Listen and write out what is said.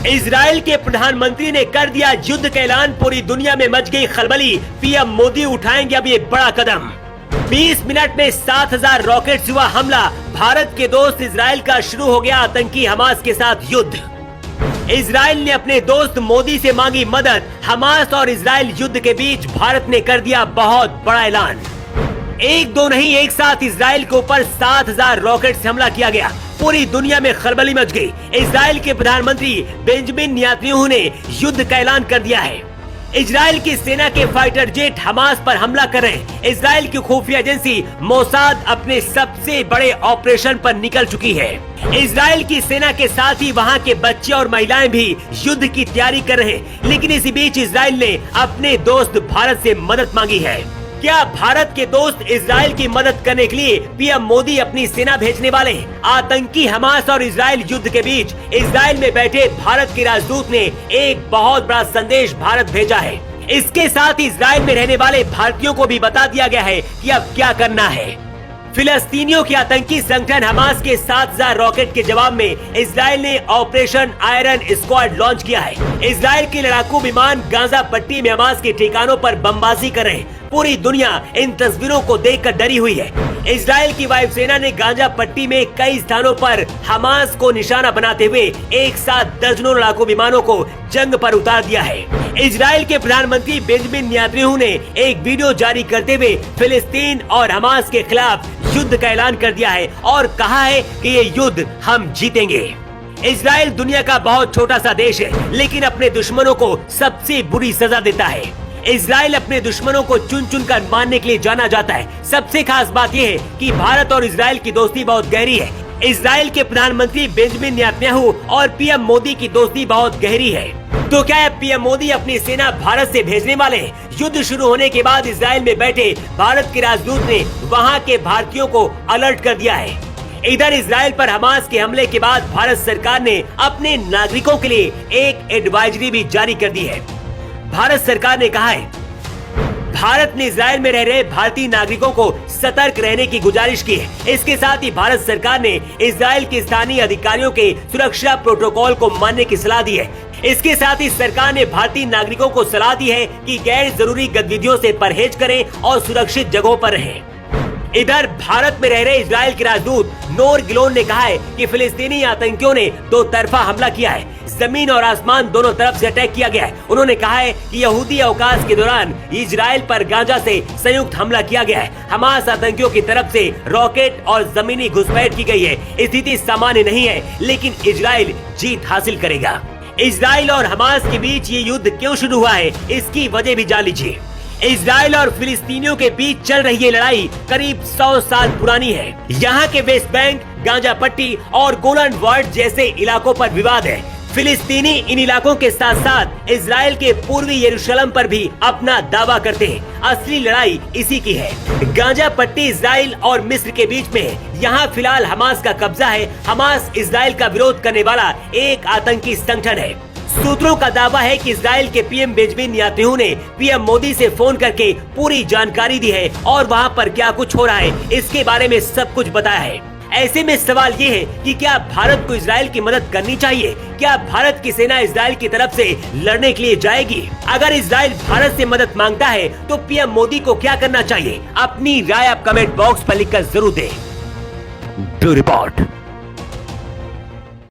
Israel के प्रधानमंत्री ने कर दिया युद्ध का ऐलान, पूरी दुनिया में मच गई खलबली। पीएम मोदी उठाएंगे अब ये बड़ा कदम। 20 मिनट में 7000 रॉकेट से हुआ हमला। भारत के दोस्त इजराइल का शुरू हो गया आतंकी हमास के साथ युद्ध। इजराइल ने अपने दोस्त मोदी से मांगी मदद। हमास और इजराइल युद्ध के बीच भारत ने कर दिया बहुत बड़ा ऐलान। एक दो नहीं, एक साथ इजराइल के ऊपर 7000 रॉकेट से हमला किया गया। पूरी दुनिया में खलबली मच गई। इजराइल के प्रधानमंत्री बेंजामिन नेतन्याहू ने युद्ध का ऐलान कर दिया है। इजराइल की सेना के फाइटर जेट हमास पर हमला कर रहे हैं। इजराइल की खुफिया एजेंसी मोसाद अपने सबसे बड़े ऑपरेशन पर निकल चुकी है। इजराइल की सेना के साथ ही वहां के बच्चे और महिलाएं भी युद्ध की तैयारी कर रहे हैं। लेकिन इसी बीच इजराइल ने अपने दोस्त भारत से मदद मांगी है। क्या भारत के दोस्त इजराइल की मदद करने के लिए पीएम मोदी अपनी सेना भेजने वाले हैं? आतंकी हमास और इजराइल युद्ध के बीच इजराइल में बैठे भारत के राजदूत ने एक बहुत बड़ा संदेश भारत भेजा है। इसके साथ इजराइल में रहने वाले भारतीयों को भी बता दिया गया है कि अब क्या करना है। फिलिस्तीनियों के आतंकी संगठन हमास के 7000 रॉकेट के जवाब में इजराइल ने ऑपरेशन आयरन स्क्वाड लॉन्च किया है। इजराइल के लड़ाकू विमान गाजा पट्टी में हमास के ठिकानों पर बमबाजी कर रहे हैं। पूरी दुनिया इन तस्वीरों को देखकर डरी हुई है। इजराइल की वायुसेना ने गाजा पट्टी में कई स्थानों पर हमास को निशाना बनाते हुए एक साथ दर्जनों लड़ाकू विमानों को जंग पर उतार दिया है। इजराइल के प्रधानमंत्री बेंजामिन नेतन्याहू ने एक वीडियो जारी करते हुए फिलिस्तीन और हमास के खिलाफ युद्ध का ऐलान कर दिया है और कहा है कि ये युद्ध हम जीतेंगे। इजराइल दुनिया का बहुत छोटा सा देश है, लेकिन अपने दुश्मनों को सबसे बुरी सजा देता है। इजराइल अपने दुश्मनों को चुन चुन कर मारने के लिए जाना जाता है। सबसे खास बात यह है कि भारत और इजराइल की दोस्ती बहुत गहरी है। इजराइल के प्रधानमंत्री बेंजामिन नेतन्याहू और पीएम मोदी की दोस्ती बहुत गहरी है। तो क्या पीएम मोदी अपनी सेना भारत से भेजने वाले हैं? युद्ध शुरू होने के बाद इजराइल में बैठे भारत के राजदूत ने वहां के भारतीयों को अलर्ट कर दिया है। इधर इजराइल पर हमास के हमले के बाद भारत सरकार ने अपने नागरिकों के लिए एक एडवाइजरी भी जारी कर दी है। भारत सरकार ने कहा है, भारत ने इजराइल में रह रहे भारतीय नागरिकों को सतर्क रहने की गुजारिश की है। इसके साथ ही भारत सरकार ने इजराइल के स्थानीय अधिकारियों के सुरक्षा प्रोटोकॉल को मानने की सलाह दी है। इसके साथ ही सरकार ने भारतीय नागरिकों को सलाह दी है कि गैर जरूरी गतिविधियों से परहेज करें और सुरक्षित जगहों पर रहें। इधर भारत में रह रहे इजराइल के राजदूत नोर गिलोन ने कहा है कि फिलिस्तीनी आतंकियों ने दो तरफा हमला किया है। जमीन और आसमान दोनों तरफ से अटैक किया गया है। उन्होंने कहा है कि यहूदी अवकाश के दौरान इजराइल पर गाजा से संयुक्त हमला किया गया है। हमास आतंकियों की तरफ से रॉकेट और जमीनी घुसपैठ की गई है। स्थिति सामान्य नहीं है, लेकिन इजराइल जीत हासिल करेगा। इजराइल और हमास के बीच ये युद्ध क्यों शुरू हुआ है, इसकी वजह भी जान लीजिए। इजराइल और फिलिस्तीनियों के बीच चल रही ये लड़ाई करीब 100 साल पुरानी है। यहाँ के वेस्ट बैंक, गाजा पट्टी और गोलन वर्ड जैसे इलाकों पर विवाद है। फिलिस्तीनी इन इलाकों के साथ साथ इजराइल के पूर्वी यरूशलेम पर भी अपना दावा करते हैं। असली लड़ाई इसी की है। गाजा पट्टी इजराइल और मिस्र के बीच में है। यहाँ फिलहाल हमास का कब्जा है। हमास इजराइल का विरोध करने वाला एक आतंकी संगठन है। सूत्रों का दावा है कि इजराइल के पीएम बेंजामिन नेतन्याहू ने पीएम मोदी से फोन करके पूरी जानकारी दी है और वहाँ पर क्या कुछ हो रहा है इसके बारे में सब कुछ बताया है। ऐसे में सवाल ये है कि क्या भारत को इजराइल की मदद करनी चाहिए? क्या भारत की सेना इजराइल की तरफ से लड़ने के लिए जाएगी? अगर इजराइल भारत से मदद मांगता है तो पीएम मोदी को क्या करना चाहिए? अपनी राय आप कमेंट बॉक्स पर लिखकर जरूर दें। Bureau report.